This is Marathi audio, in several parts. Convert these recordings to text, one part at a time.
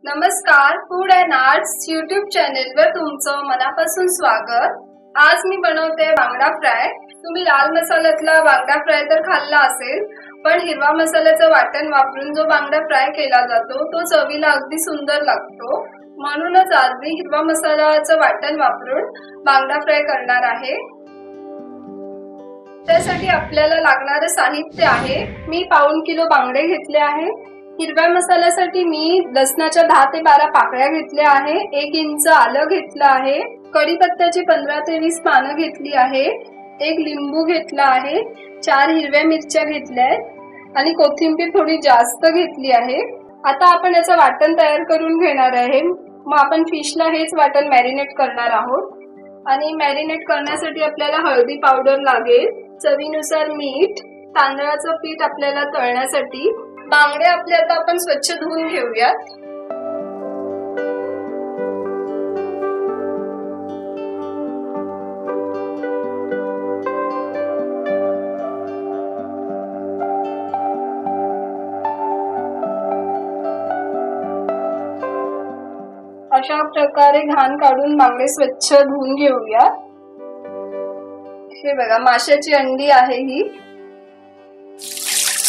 नमस्कार, फूड अँड आर्ट्स यूट्यूब चॅनेलवर तुमचं मनापासून स्वागत। आज मी बनवते बांगडा फ्राय। तुम्ही लाल मसाल्यातला बांगडा फ्राय तर खाल्ला असेल, पण हिरवा मसाल्याचं वाटण वापरून जो बांगडा फ्राय केला जातो तो चवीला अगदी सुंदर लागतो। म्हणूनच आज मी हिरवा मसाल्याचं वाटण वापरून बांगडा फ्राय करणार आहे। त्यासाठी आपल्याला लागणारे साहित्य आहे, मी पाऊण किलो बांगडे घेतले आहे। हिरव्या मसाल्यासाठी मी लसणाच्या 10 ते 12 पाकळ्या घेतल्या आहे, 1 इंच आलं घेतलं आहे, कढीपत्त्याची 15 ते 20 पानं घेतली आहे, 1 लिंबू घेतला आहे, 4 हिरव्या मिरच्या घेतल्या आहेत आणि कोथिंबीर थोडी जास्त घेतली आहे। आता आपण याचं वाटण तयार करून घेणार आहे। मग आपण फिशला हेच वाटण मॅरिनेट करणार आहोत आणि मॅरिनेट करण्यासाठी आपल्याला हळदी पावडर लागेल, चवीनुसार मीठ, तांदळाचं पीठ आपल्याला तळण्यासाठी। बांगडे आपले आता आपण स्वच्छ धुवून घेऊयात। अशा प्रकारे घाण काढून बांगडे स्वच्छ धुवून घेऊयात। हे बघा, माशाची अंडी आहे ही।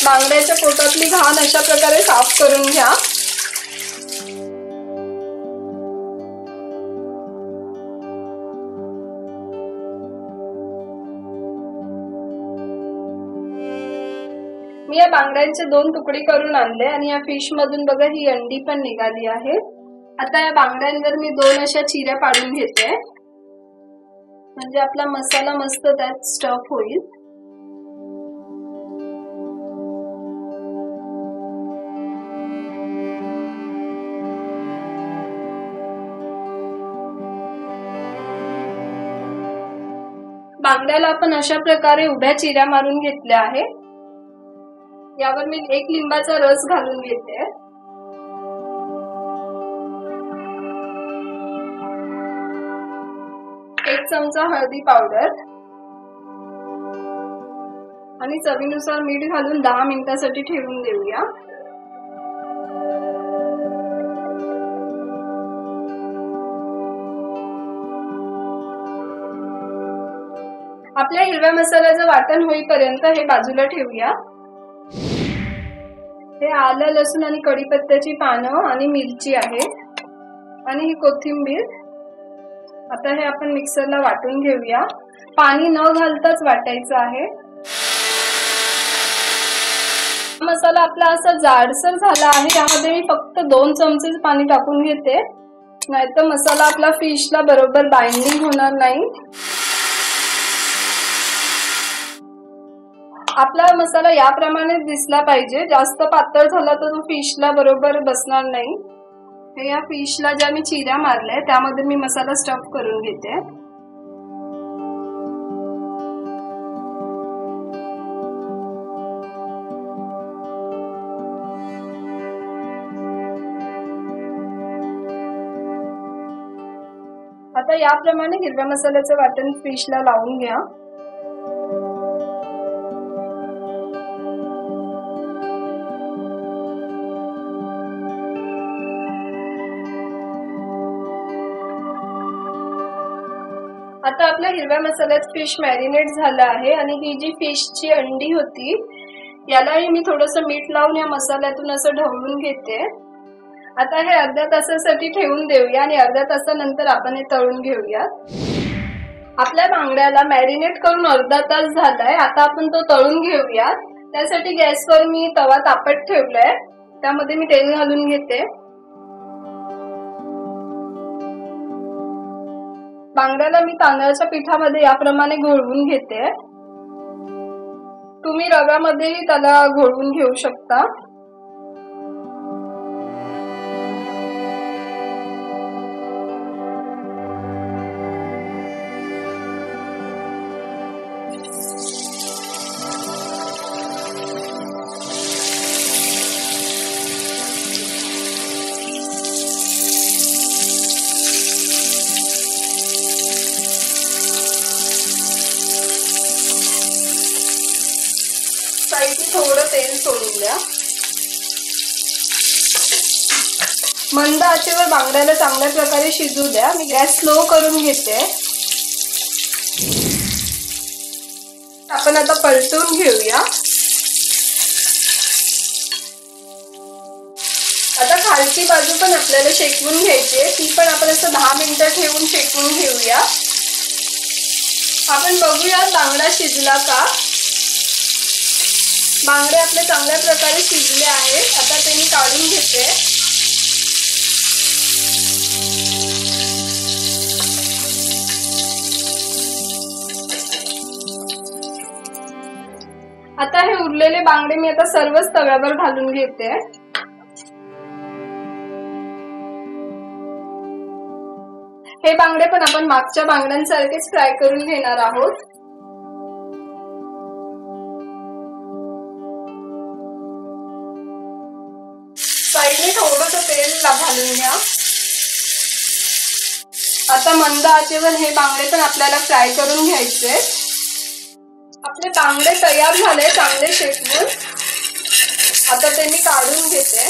बांगड्याच्या पोटातली घाण अशा प्रकारे साफ करून घ्या। मी या बांगड्यांचे 2 तुकडे करून आणले आणि या फिश मधून बघा ही अंडी पण निघाली आहे। आता या बांगड्यांवर मी 2 अशा चिऱ्या पाडून घेते, म्हणजे आपला मसाला मस्त त्यात स्टफ होईल। बांगड्याला आपण अशा प्रकारे उभ्या चिऱ्या मारून घेतल्या आहे। यावर मी 1 लिंबाचा रस घालून घेते। एक चमचा हळदी पावडर आणि चवीनुसार मीठ घालून 10 मिनिटांसाठी ठेवून देऊया। आपल्या हिरव्या मसाल्याचं वाटण होईपर्यंत हे बाजूला ठेवूया। हे आलं, लसूण आणि कढीपत्त्याची पानं आणि मिरची आहे आणि ही कोथिंबीर। आता हे आपण मिक्सरला वाटून घेऊया। पाणी न घालताच वाटायचं आहे। मसाला आपला असा जाडसर झाला आहे, यामध्ये मी फक्त 2 चमचे पाणी टाकून घेते, नाहीतर मसाला आपला फिशला बरोबर बाइंडिंग होणार नाही। आपला मसाला याप्रमाणे दिसला पाहिजे, जास्त पातळ झाला तर तो फिशला बरोबर बसणार नाही। हे या फिशला ज्या मी चिऱ्या मारल्या त्यामध्ये मी मसाला स्टफ करून घेते। आता याप्रमाणे हिरव्या मसाल्याचं वाटण फिशला लावून घ्या। आता आपल्या हिरव्या मसाल्यात फिश मॅरिनेट झालं आहे आणि ही जी फिशची अंडी होती यालाही मी थोडंसं मीठ लावून या मसाल्यातून असं ढवळून घेते। आता हे अर्ध्या तासासाठी ठेवून देऊया आणि अर्ध्या तासानंतर आपण हे तळून घेऊया। आपल्या बांगड्याला मॅरिनेट करून अर्धा तास झालाय, आता आपण तो तळून घेऊया। त्यासाठी गॅसवर मी तवा तापत ठेवलाय, त्यामध्ये मी तेल घालून घेते। बांगड्याला मी तांदळाच्या पिठामध्ये याप्रमाणे घोळवून घेते। तुम्ही रव्यामध्येही त्याला घोळवून घेऊ शकता। साईडने थोडं तेल सोडून द्या। मंद आचेवर बांगड्याला चांगल्या प्रकारे शिजू द्या। मी गॅस स्लो करून घेते। आपण आता पलटून घेऊया। आता खालची बाजू पण आपल्याला शेकवून घ्यायची आहे, ती पण आपण असं 10 मिनिटं ठेवून शेकवून घेऊया। आपण बघूया बांगडा शिजला का। बांगडे आपले चांगल्या प्रकारे शिजले आहेत। आता ते मी काढून घेते। आता हे उरलेले बांगडे मी आता सर्वच तव्यावर घालून घेते। हे बांगडे पण आपण मागच्या बांगड्यांसारखेच फ्राय करून घेणार आहोत। साईडने थोडंसं तेल घालून घ्या। आता मंद आचेवर हे बांगडे पण आपल्याला फ्राय करून घ्यायचे। आपले बांगडे तयार झाले चांगले शेकवून। आता ते मी काढून घेते।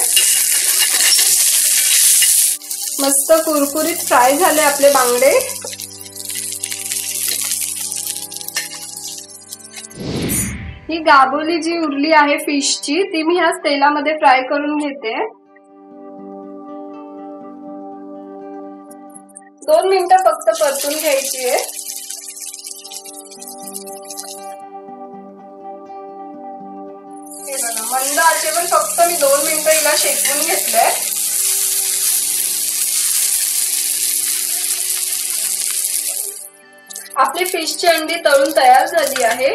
मस्त कुरकुरीत फ्राय झाले आपले बांगडे। ही गाबोली जी उरली आहे फिशची, ती मी ह्याच तेलामध्ये फ्राय करून घेते। 2 मिनिटं फक्त परतून घ्यायची आहे। मंद आचेवर फक्त मी 2 मिनिटं हिला शेकवून घेतलंय। आपली फिशची अंडी तळून तयार झाली आहे।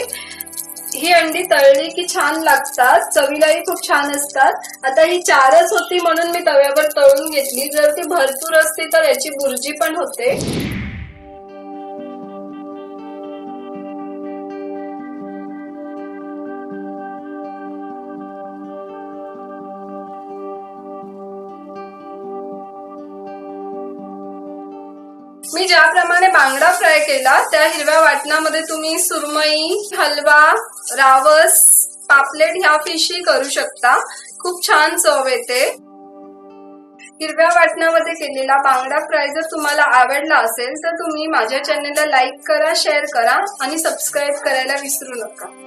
ही अंडी तळली की छान लागतात, चवीलाही खूप छान असतात। आता ही 4च होती म्हणून मी तव्यावर तळून घेतली। जर ती भरपूर असती तर याची बुर्जी पण होते। मी ज्याप्रमाणे बांगडा फ्राय केला त्या हिरव्या वाटणामध्ये तुम्ही सुरमई, हलवा, रावस, पापलेट ह्या फिशही करू शकता। खूप छान चव येते। हिरव्या वाटणामध्ये केलेला बांगडा फ्राय जर तुम्हाला आवडला असेल तर तुम्ही माझ्या चॅनलला लाईक करा, शेअर करा आणि सबस्क्राईब करायला विसरू नका।